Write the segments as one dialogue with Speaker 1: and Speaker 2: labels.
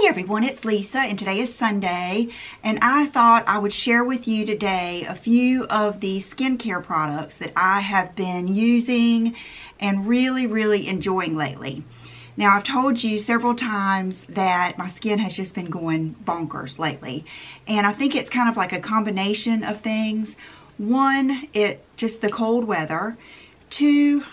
Speaker 1: everyone, it's Lisa and today is Sunday, and I thought I would share with you today a few of the skincare products that I have been using and really enjoying lately. Now, I've told you several times that my skin has just been going bonkers lately, and I think it's kind of like a combination of things. One, just the cold weather. Two,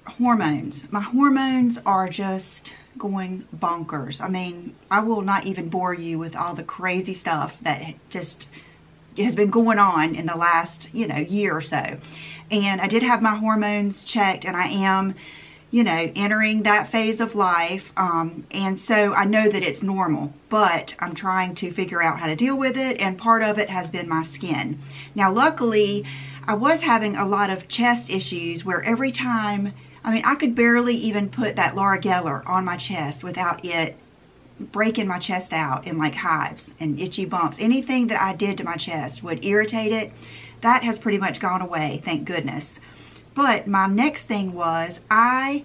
Speaker 1: hormones. My hormones are just going bonkers. I mean, I will not even bore you with all the crazy stuff that just has been going on in the last, year or so. And I did have my hormones checked, and I am, entering that phase of life. And so I know that it's normal, but I'm trying to figure out how to deal with it. And part of it has been my skin. Now, luckily, I was having a lot of chest issues where every time, I could barely even put that Laura Geller on my chest without it breaking my chest out in like hives and itchy bumps. Anything that I did to my chest would irritate it. That has pretty much gone away, thank goodness. But my next thing was I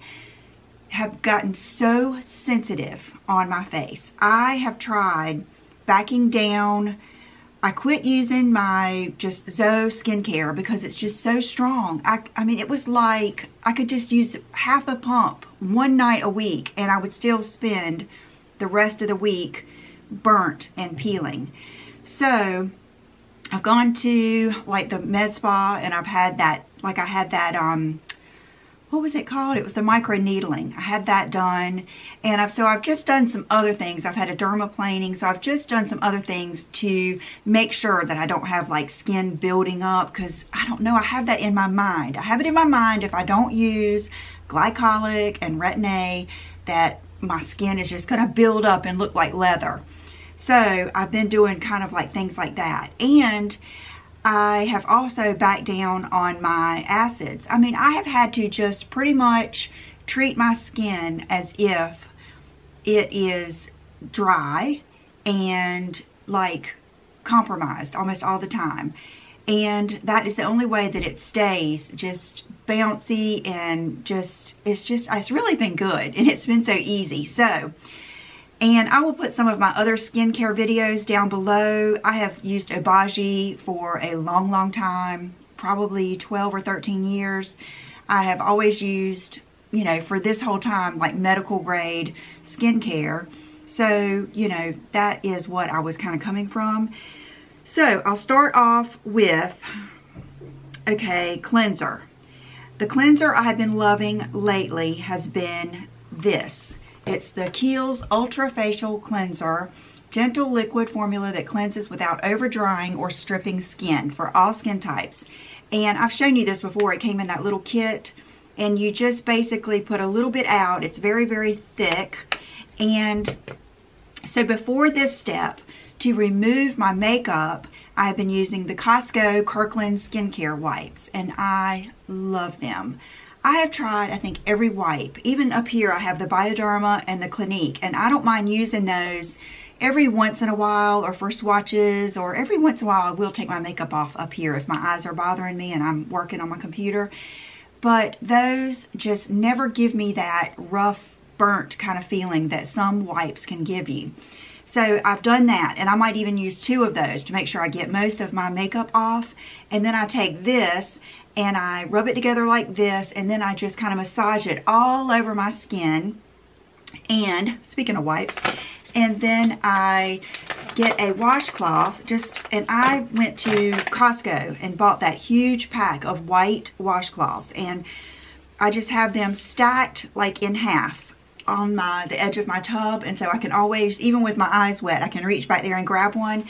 Speaker 1: have gotten so sensitive on my face. I have tried backing down. I quit using my just Zoe skincare because it's just so strong. I mean, it was like I could just use half a pump one night a week and I would still spend the rest of the week burnt and peeling. So I've gone to like the med spa and I've had that, what was it called? It was the micro needling. I had that done, and I've just done some other things. I've had a dermaplaning, so I've just done some other things to make sure that I don't have like skin building up, because I don't know, I have that in my mind. I have it in my mind if I don't use glycolic and retin-A that my skin is just going to build up and look like leather. So I've been doing kind of like things like that, and I have also backed down on my acids. I mean, I have had to just pretty much treat my skin as if it is dry and like compromised almost all the time. And that is the only way that it stays just bouncy and it's really been good, and it's been so easy. And I will put some of my other skincare videos down below. I have used Obagi for a long time, probably 12 or 13 years. I have always used, for this whole time, like medical grade skincare. So, that is what I was kind of coming from. So I'll start off with, cleanser. The cleanser I have been loving lately has been this. It's the Kiehl's Ultra Facial Cleanser, gentle liquid formula that cleanses without over drying or stripping skin for all skin types. And I've shown you this before. It came in that little kit, and you just basically put a little bit out. It's very thick. And so before this step, to remove my makeup, I've been using the Costco Kirkland skincare wipes, and I love them. I have tried, I think, every wipe. Even up here, I have the Bioderma and the Clinique, and I don't mind using those every once in a while or for swatches, or every once in a while I will take my makeup off up here if my eyes are bothering me and I'm working on my computer. But those just never give me that rough, burnt kind of feeling that some wipes can give you. So I've done that, and I might even use 2 of those to make sure I get most of my makeup off. And then I take this and I rub it together like this, and then I just kind of massage it all over my skin. And speaking of wipes, and then I get a washcloth, and I went to Costco and bought that huge pack of white washcloths, and I just have them stacked like in half on the edge of my tub, and so I can always, even with my eyes wet, I can reach back there and grab one.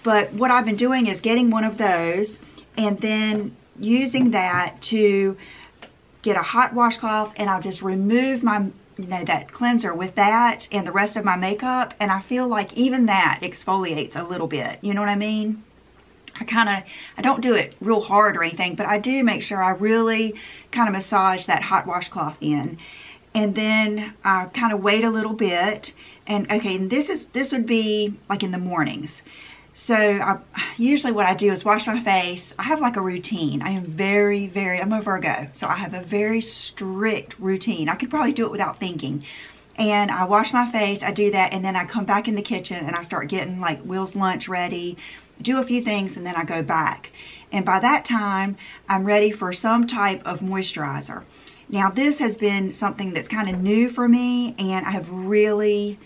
Speaker 1: But what I've been doing is getting one of those and then using that to get a hot washcloth, and I'll just remove my, that cleanser with that and the rest of my makeup, and I feel like even that exfoliates a little bit. You know what I mean? I don't do it real hard or anything, but I do make sure I really kind of massage that hot washcloth in. And then I kind of wait a little bit, and and this would be like in the mornings. So usually what I do is wash my face. I have like a routine. I am I'm a Virgo, so I have a very strict routine. I could probably do it without thinking. and I wash my face, I do that, and then I come back in the kitchen and I start getting like Will's lunch ready, do a few things, and then I go back. And by that time, I'm ready for some type of moisturizer. Now, this has been something that's kind of new for me, and I have really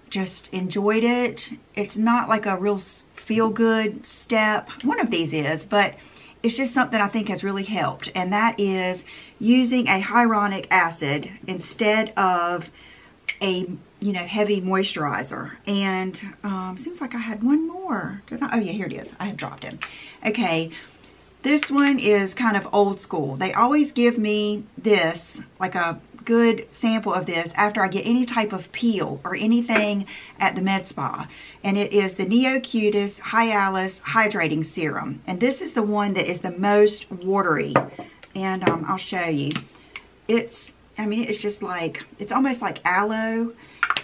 Speaker 1: just enjoyed it. It's not like a real feel-good step. One of these is, but it's just something I think has really helped, and that is using a hyaluronic acid instead of a heavy moisturizer. And seems like I had one more. Did I? Oh yeah, here it is. I have dropped it. Okay, this one is kind of old school. They always give me this, like a good sample of this, after I get any type of peel or anything at the med spa, and it is the Neo-Cutis Hyalus Hydrating Serum, and this is the one that is the most watery. And I'll show you. It's just like, it's almost like aloe.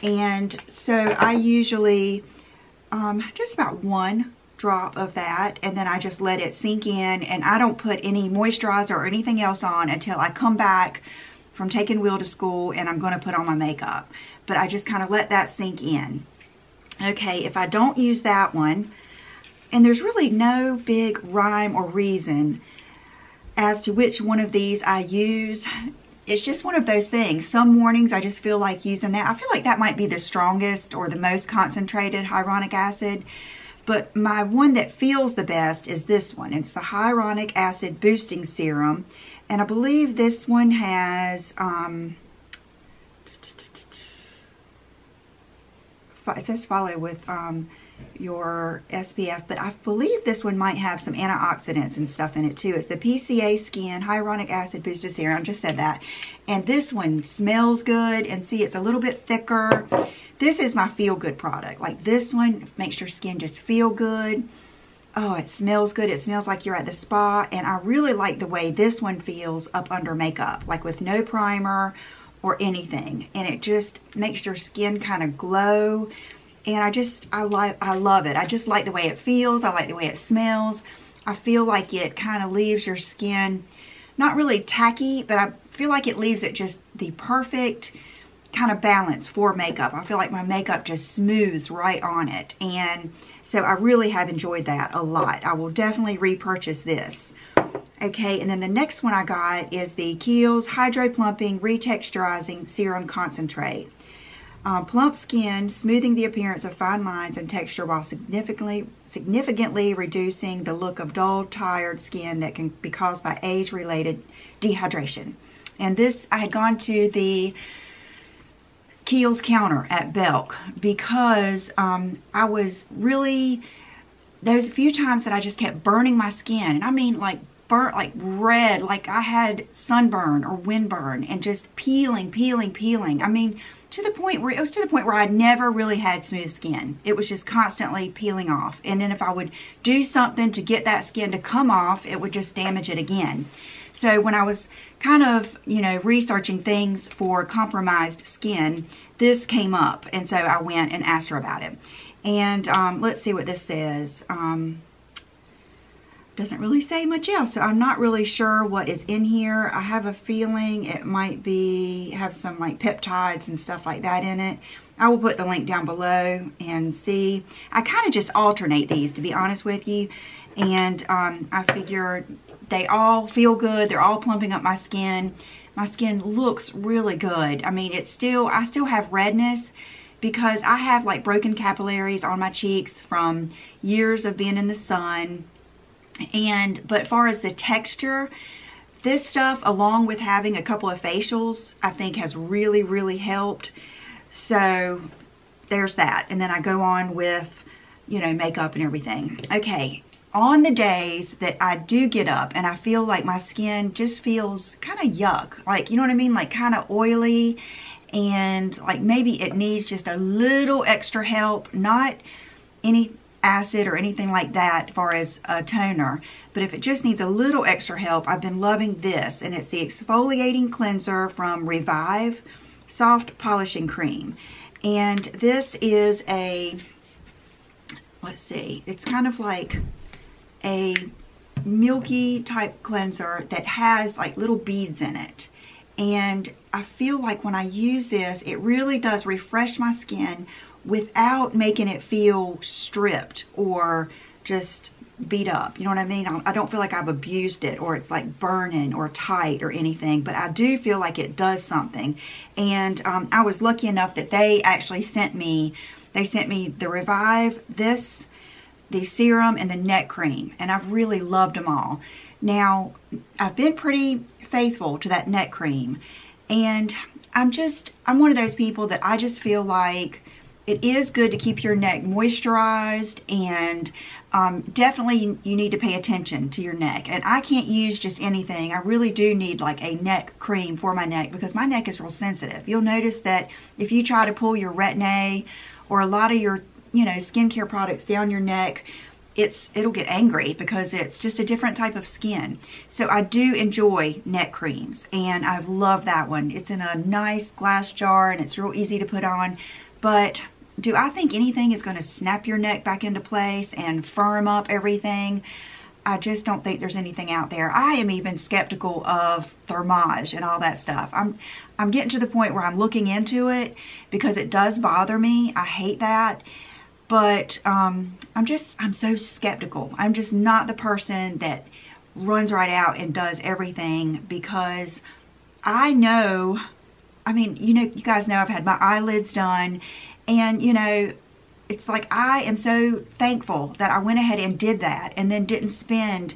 Speaker 1: And so I usually just about one drop of that, and then I just let it sink in, and I don't put any moisturizer or anything else on until I come back from taking Will to school and I'm going to put on my makeup. But I just kind of let that sink in. Okay, if I don't use that one, and there's really no big rhyme or reason as to which one of these I use. It's just one of those things. Some mornings I just feel like using that. I feel like that might be the strongest or the most concentrated hyaluronic acid. But my one that feels the best is this one. It's the Hyaluronic Acid Boosting Serum. And I believe this one has, it says follow with your SPF, but I believe this one might have some antioxidants and stuff in it too. It's the PCA Skin Hyaluronic Acid Booster Serum. I just said that. And this one smells good, and see, it's a little bit thicker. This is my feel-good product. Like, this one makes your skin just feel good. Oh, it smells good. It smells like you're at the spa, and I really like the way this one feels up under makeup, like with no primer or anything. And it just makes your skin kind of glow. And I love it. I just like the way it feels. I like the way it smells. I feel like it kind of leaves your skin not really tacky, but I feel like it leaves it just the perfect kind of balance for makeup. I feel like my makeup just smooths right on it. And so I really have enjoyed that a lot. I will definitely repurchase this. Okay, and then the next one I got is the Kiehl's Hydro Plumping Retexturizing Serum Concentrate. Plump skin, smoothing the appearance of fine lines and texture while significantly reducing the look of dull, tired skin that can be caused by age-related dehydration. And this, I had gone to the Kiehl's counter at Belk because I was really, those few times that I just kept burning my skin, and I mean like burnt, like red, like I had sunburn or windburn, and just peeling. I mean, to the point where, it was to the point where I never really had smooth skin. It was just constantly peeling off. And then if I would do something to get that skin to come off, it would just damage it again. So when I was kind of, researching things for compromised skin, this came up. And so I went and asked her about it. And let's see what this says. Doesn't really say much else, so I'm not really sure what is in here. I have a feeling it might have some like peptides and stuff like that in it. I will put the link down below and see. I kind of just alternate these, to be honest with you. And I figure they all feel good. They're all plumping up my skin. My skin looks really good. I mean, I still have redness because I have like broken capillaries on my cheeks from years of being in the sun. But as far as the texture, this stuff, along with having a couple of facials, I think has really, really helped. So there's that. And then I go on with, makeup and everything. Okay, on the days that I do get up and I feel like my skin just feels kind of yuck, like, you know what I mean? Like kind of oily, and like maybe it needs just a little extra help, not any acid or anything like that as far as a toner, but if it just needs a little extra help, I've been loving this, and it's the exfoliating cleanser from Revive Soft Polishing Cream. And this is a, let's see, it's kind of like a milky type cleanser that has like little beads in it. And I feel like when I use this, it really does refresh my skin without making it feel stripped or just beat up. You know what I mean? I don't feel like I've abused it or it's like burning or tight or anything, but I do feel like it does something. And I was lucky enough that they actually sent me the Revive, the serum, and the neck cream, and I've really loved them all. Now, I've been pretty faithful to that neck cream, and I'm one of those people that I just feel like it is good to keep your neck moisturized, and definitely you need to pay attention to your neck. And I can't use just anything. I really do need like a neck cream for my neck because my neck is real sensitive. You'll notice that if you try to pull your Retin-A or a lot of your, you know, skincare products down your neck, it'll get angry because it's just a different type of skin. So I do enjoy neck creams, and I've loved that one. It's in a nice glass jar and it's real easy to put on. But do I think anything is going to snap your neck back into place and firm up everything? I just don't think there's anything out there. I am even skeptical of Thermage and all that stuff. I'm getting to the point where I'm looking into it because it does bother me. I hate that. But I'm so skeptical. I'm just not the person that runs right out and does everything, because I know, I mean, you know, you guys know I've had my eyelids done, and you know, it's like I am so thankful that I went ahead and did that and then didn't spend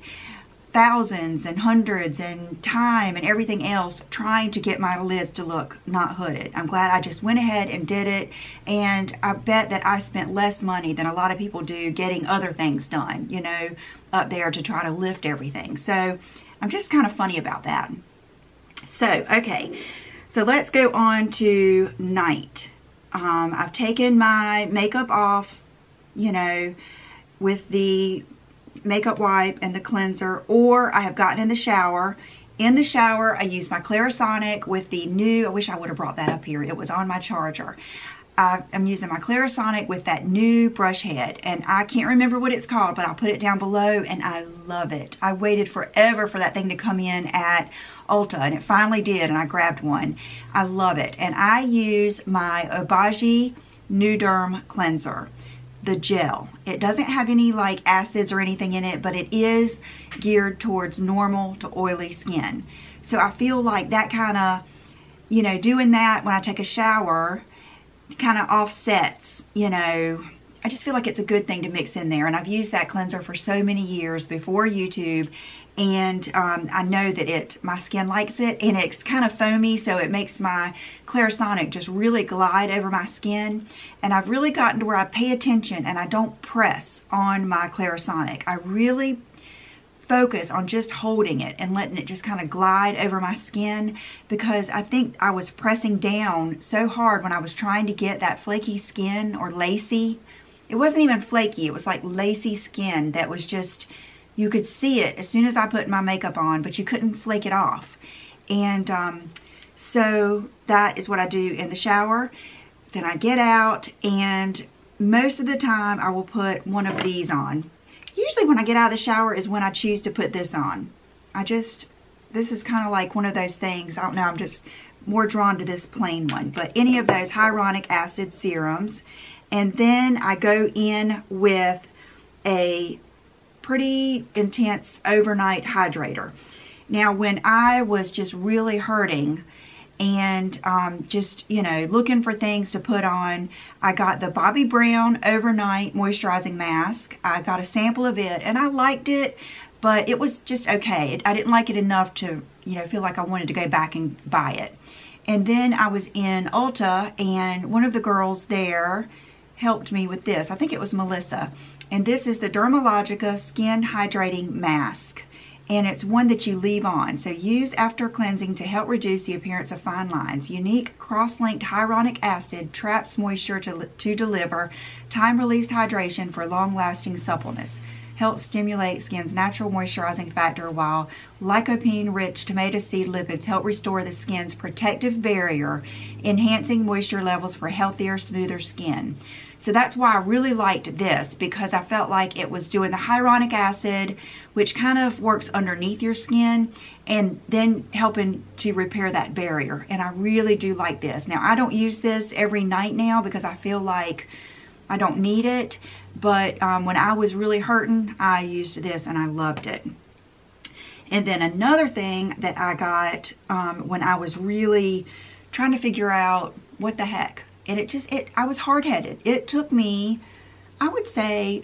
Speaker 1: thousands and hundreds and time and everything else trying to get my lids to look not hooded. I'm glad I just went ahead and did it, and I bet that I spent less money than a lot of people do getting other things done, you know, up there to try to lift everything. So I'm just kind of funny about that. So, okay, so let's go on to night. I've taken my makeup off, you know, with the makeup wipe and the cleanser, or I have gotten in the shower. In the shower, I use my Clarisonic with the new, I wish I would have brought that up here. It was on my charger. I'm using my Clarisonic with that new brush head, and I can't remember what it's called, but I'll put it down below, and I love it. I waited forever for that thing to come in at Ulta, and it finally did, and I grabbed one. I love it. And I use my Obagi Nuderm cleanser, the gel. It doesn't have any like acids or anything in it, but it is geared towards normal to oily skin. So I feel like that kind of, you know, doing that when I take a shower kind of offsets, you know, I just feel like it's a good thing to mix in there. And I've used that cleanser for so many years before YouTube, and I know that my skin likes it, and it's kind of foamy, so it makes my Clarisonic just really glide over my skin. And I've really gotten to where I pay attention and I don't press on my Clarisonic. I really focus on just holding it and letting it just kind of glide over my skin, because I think I was pressing down so hard when I was trying to get that flaky skin, or lacy. It wasn't even flaky, it was like lacy skin that was just, you could see it as soon as I put my makeup on, but you couldn't flake it off. And so that is what I do in the shower. Then I get out, and most of the time I will put one of these on. Usually when I get out of the shower is when I choose to put this on. This is kind of like one of those things, I don't know, I'm just more drawn to this plain one. But any of those hyaluronic acid serums. And then I go in with a pretty intense overnight hydrator. Now, when I was just really hurting and just, you know, looking for things to put on, I got the Bobbi Brown overnight moisturizing mask. I got a sample of it, and I liked it, but it was just okay. I didn't like it enough to, you know, feel like I wanted to go back and buy it. And then I was in Ulta, and one of the girls there helped me with this. I think it was Melissa. And this is the Dermalogica Skin Hydrating Mask. And it's one that you leave on. So use after cleansing to help reduce the appearance of fine lines. Unique cross-linked hyaluronic acid traps moisture to deliver time-released hydration for long-lasting suppleness. helps stimulate skin's natural moisturizing factor, while lycopene-rich tomato seed lipids help restore the skin's protective barrier, enhancing moisture levels for healthier, smoother skin. So that's why I really liked this, because I felt like it was doing the hyaluronic acid, which kind of works underneath your skin, and then helping to repair that barrier. And I really do like this. Now, I don't use this every night now because I feel like I don't need it. But when I was really hurting, I used this and I loved it. And then another thing that I got when I was really trying to figure out what the heck. And I was hard-headed. It took me, I would say,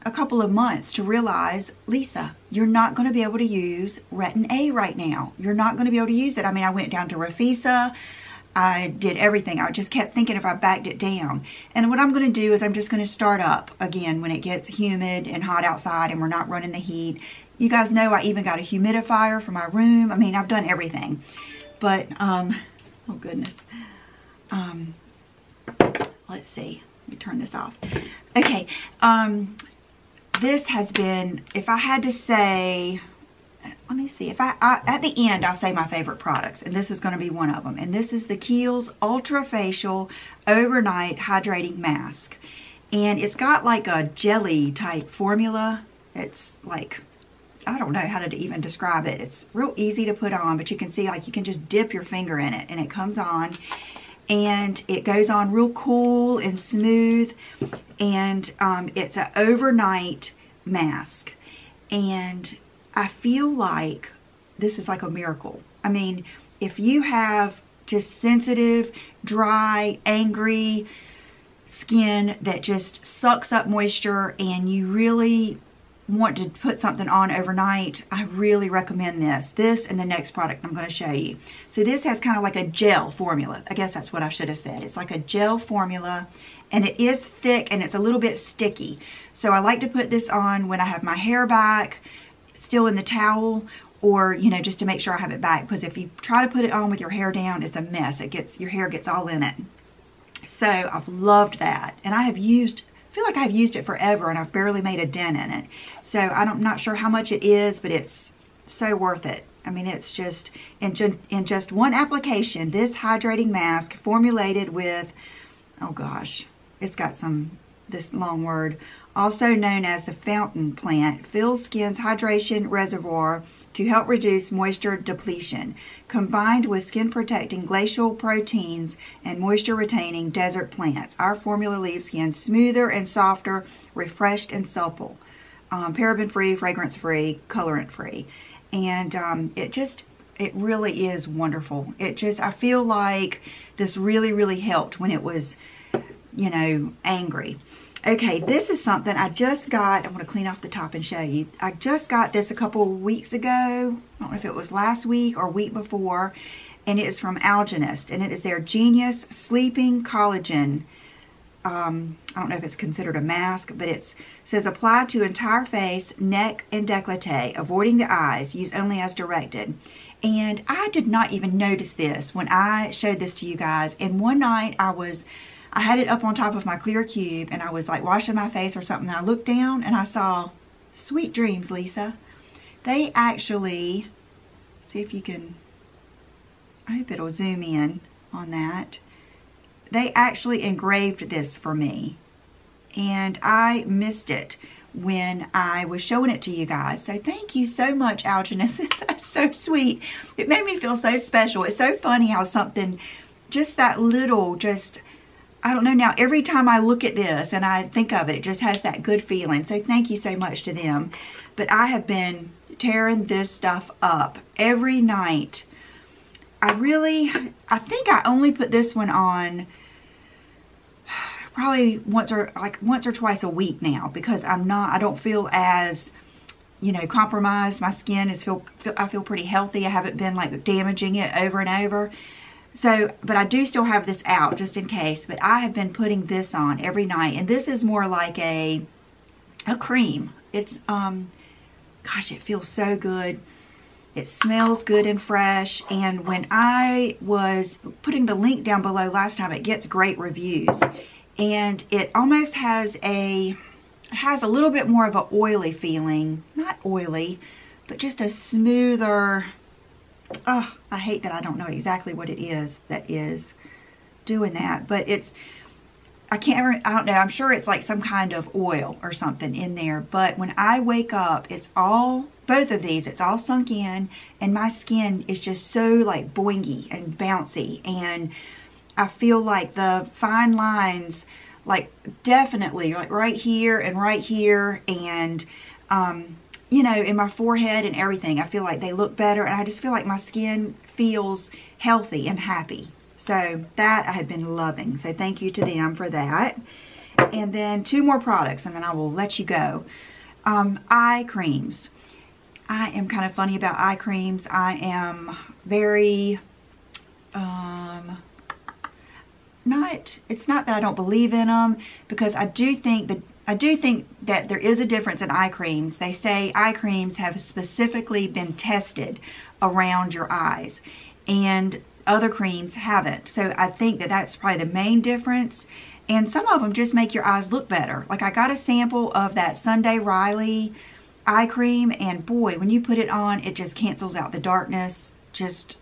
Speaker 1: a couple of months to realize, Lisa, you're not going to be able to use Retin A right now. You're not going to be able to use it. I mean, I went down to Rafisa. I did everything. I just kept thinking if I backed it down. And what I'm going to do is I'm just going to start up again when it gets humid and hot outside and we're not running the heat. You guys know I even got a humidifier for my room. I mean, I've done everything. But, oh goodness. Let's see. Let me turn this off. Okay. This has been, if I had to say, let me see. If I at the end, I'll say my favorite products. And this is going to be one of them. And this is the Kiehl's Ultra Facial Overnight Hydrating Mask. And it's got like a jelly type formula. It's like, I don't know how to even describe it. It's real easy to put on, but you can see like you can just dip your finger in it and it comes on. And it goes on real cool and smooth. And it's an overnight mask. And I feel like this is like a miracle. I mean, if you have just sensitive, dry, angry skin that just sucks up moisture and you really want to put something on overnight, I really recommend this. This and the next product I'm going to show you. So this has kind of like a gel formula. I guess that's what I should have said. It's like a gel formula and it is thick and it's a little bit sticky. So I like to put this on when I have my hair back, still in the towel, or, you know, just to make sure I have it back. Because if you try to put it on with your hair down, it's a mess. Your hair gets all in it. So I've loved that. And I feel like I've used it forever and I've barely made a dent in it. So I'm not sure how much it is, but it's so worth it. I mean, it's just, in just one application, this hydrating mask formulated with, oh gosh, it's got this long word, also known as the fountain plant, fills skin's hydration reservoir to help reduce moisture depletion, combined with skin-protecting glacial proteins and moisture-retaining desert plants. Our formula leaves skin smoother and softer, refreshed and supple, paraben-free, fragrance-free, colorant-free. And it really is wonderful. I feel like this really, really helped when it was, you know, angry. Okay, this is something I just got. I'm going to clean off the top and show you. I just got this a couple of weeks ago. I don't know if it was last week or week before. And it is from Algenist. And it is their Genius Sleeping Collagen. I don't know if it's considered a mask, but it says apply to entire face, neck, and décolleté, avoiding the eyes. Use only as directed. And I did not even notice this when I showed this to you guys. And one night I had it up on top of my clear cube and I was like washing my face or something. And I looked down and I saw, sweet dreams, Lisa. They actually, see if you can, I hope it'll zoom in on that. They actually engraved this for me. And I missed it when I was showing it to you guys. So thank you so much, Algenist. That's so sweet. It made me feel so special. It's so funny how something, just that little, I don't know, now every time I look at this and I think of it, it just has that good feeling. So thank you so much to them. But I have been tearing this stuff up every night. I think I only put this one on probably once or twice a week now, because I don't feel as, you know, compromised. My skin I feel pretty healthy. I haven't been like damaging it over and over. So, but I do still have this out just in case. But I have been putting this on every night. And this is more like a cream. It's, gosh, it feels so good. It smells good and fresh. And when I was putting the link down below last time, it gets great reviews. And it almost has a it has a little bit more of an oily feeling. Not oily, but just a smoother, oh, I hate that I don't know exactly what it is that is doing that, but it's, I don't know, I'm sure it's like some kind of oil or something in there, but when I wake up, it's all, both of these, it's all sunk in, and my skin is just so like boingy and bouncy, and I feel like the fine lines, like definitely like right here, and you know, in my forehead and everything, I feel like they look better, and I just feel like my skin feels healthy and happy. So that I have been loving. So thank you to them for that. And then 2 more products, and then I will let you go. Eye creams. I am kind of funny about eye creams. I am very, it's not that I don't believe in them, because I do think that there is a difference in eye creams. They say eye creams have specifically been tested around your eyes, and other creams haven't. So I think that that's probably the main difference. And some of them just make your eyes look better. Like I got a sample of that Sunday Riley eye cream, and boy, when you put it on, it just cancels out the darkness just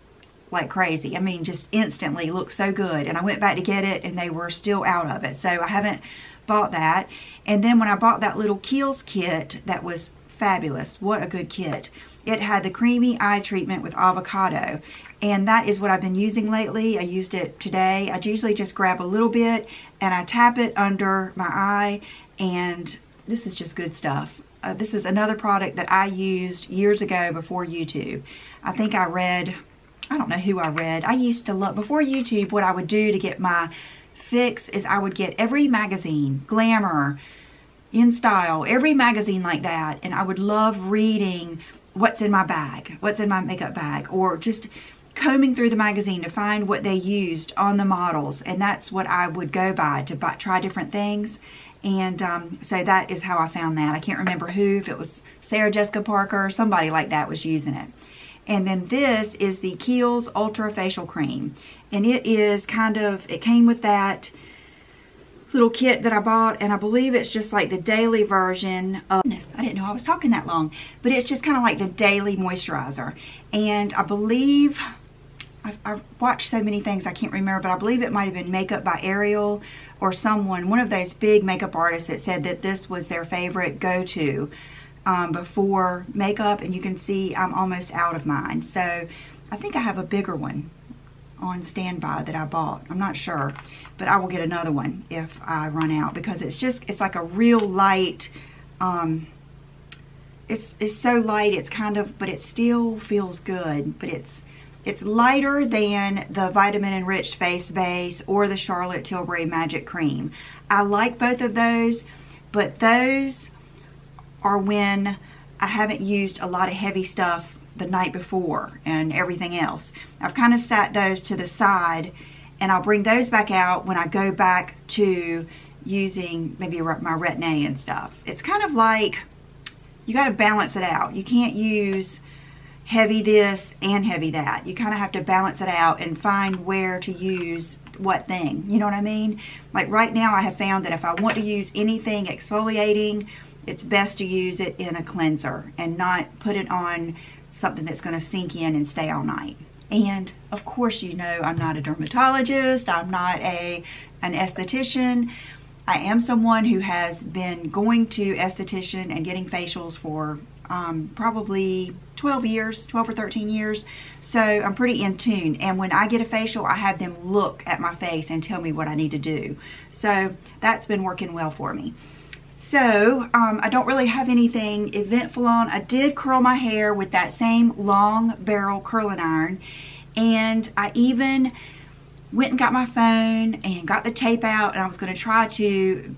Speaker 1: like crazy. I mean, just instantly looks so good. And I went back to get it, and they were still out of it. So I haven't bought that. And then when I bought that little Kiehl's kit, that was fabulous. What a good kit. It had the creamy eye treatment with avocado, and that is what I've been using lately. I used it today. I usually just grab a little bit and I tap it under my eye, and this is just good stuff. This is another product that I used years ago before YouTube. I think I read, I don't know who I read. I used to love, before YouTube, what I would do to get my fix is I would get every magazine, Glamour, In Style, every magazine like that, and I would love reading what's in my bag, what's in my makeup bag, or just combing through the magazine to find what they used on the models, and that's what I would go by to try different things. And so that is how I found that. I can't remember who, if it was Sarah Jessica Parker or somebody like that was using it. And then this is the Kiehl's Ultra Facial Cream, and it is kind of, it came with that little kit that I bought, and I believe it's just like the daily version of, I didn't know I was talking that long, but it's just kind of like the daily moisturizer. And I believe, I've watched so many things I can't remember, but I believe it might have been Makeup by Ariel or someone, one of those big makeup artists, that said that this was their favorite go-to before makeup, and you can see I'm almost out of mine. So I think I have a bigger one on standby that I bought. I'm not sure, but I will get another one if I run out, because it's just, it's like a real light, it's so light, it's kind of, but it still feels good, but it's lighter than the Vitamin Enriched Face Base or the Charlotte Tilbury Magic Cream. I like both of those, but those are when I haven't used a lot of heavy stuff the night before and everything else. I've kind of sat those to the side, and I'll bring those back out when I go back to using maybe my Retin-A and stuff. It's kind of like, you got to balance it out. You can't use heavy this and heavy that. You kind of have to balance it out and find where to use what thing. You know what I mean? Like right now, I have found that if I want to use anything exfoliating, it's best to use it in a cleanser and not put it on something that's going to sink in and stay all night. And of course, you know, I'm not a dermatologist, I'm not an esthetician. I am someone who has been going to esthetician and getting facials for probably 12 or 13 years. So I'm pretty in tune. And when I get a facial, I have them look at my face and tell me what I need to do. So that's been working well for me. So I don't really have anything eventful on. I did curl my hair with that same long barrel curling iron, and I even went and got my phone and got the tape out, and I was going to try to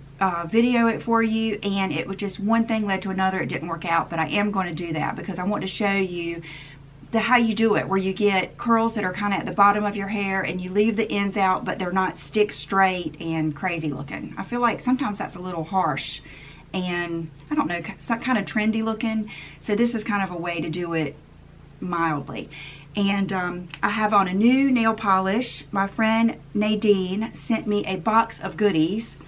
Speaker 1: video it for you, and it was just one thing led to another. It didn't work out, but I am going to do that because I want to show you how you do it, where you get curls that are kind of at the bottom of your hair and you leave the ends out, but they're not stick straight and crazy looking. I feel like sometimes that's a little harsh and I don't know, kind of trendy looking. So this is kind of a way to do it mildly. And I have on a new nail polish. My friend Nadine sent me a box of goodies,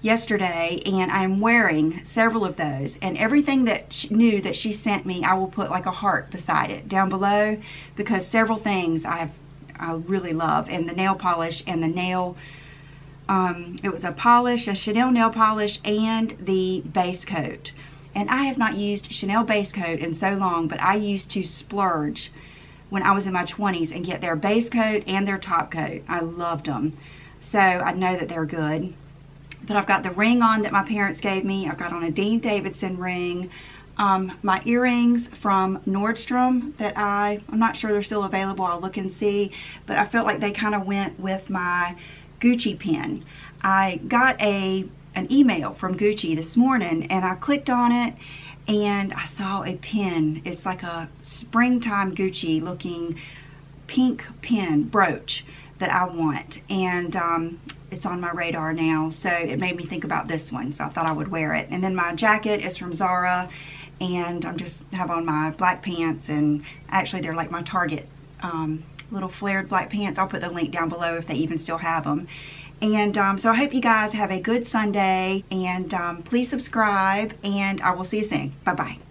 Speaker 1: yesterday, and I'm wearing several of those, and everything that new that she sent me, I will put like a heart beside it down below, because several things I really love. And the nail polish and the nail, it was a polish, a Chanel nail polish, and the base coat. And I have not used Chanel base coat in so long, but I used to splurge when I was in my 20s and get their base coat and their top coat. I loved them. So I know that they're good. But I've got the ring on that my parents gave me. I've got on a Dean Davidson ring. My earrings from Nordstrom that I'm not sure they're still available. I'll look and see. But I felt like they kind of went with my Gucci pin. I got an email from Gucci this morning, and I clicked on it, and I saw a pin. It's like a springtime Gucci looking pink pin brooch that I want, and it's on my radar now, so it made me think about this one, so I thought I would wear it. And then my jacket is from Zara, and I'm just have on my black pants, and actually they're like my Target little flared black pants. I'll put the link down below if they even still have them. And so I hope you guys have a good Sunday, and please subscribe, and I will see you soon. Bye-bye.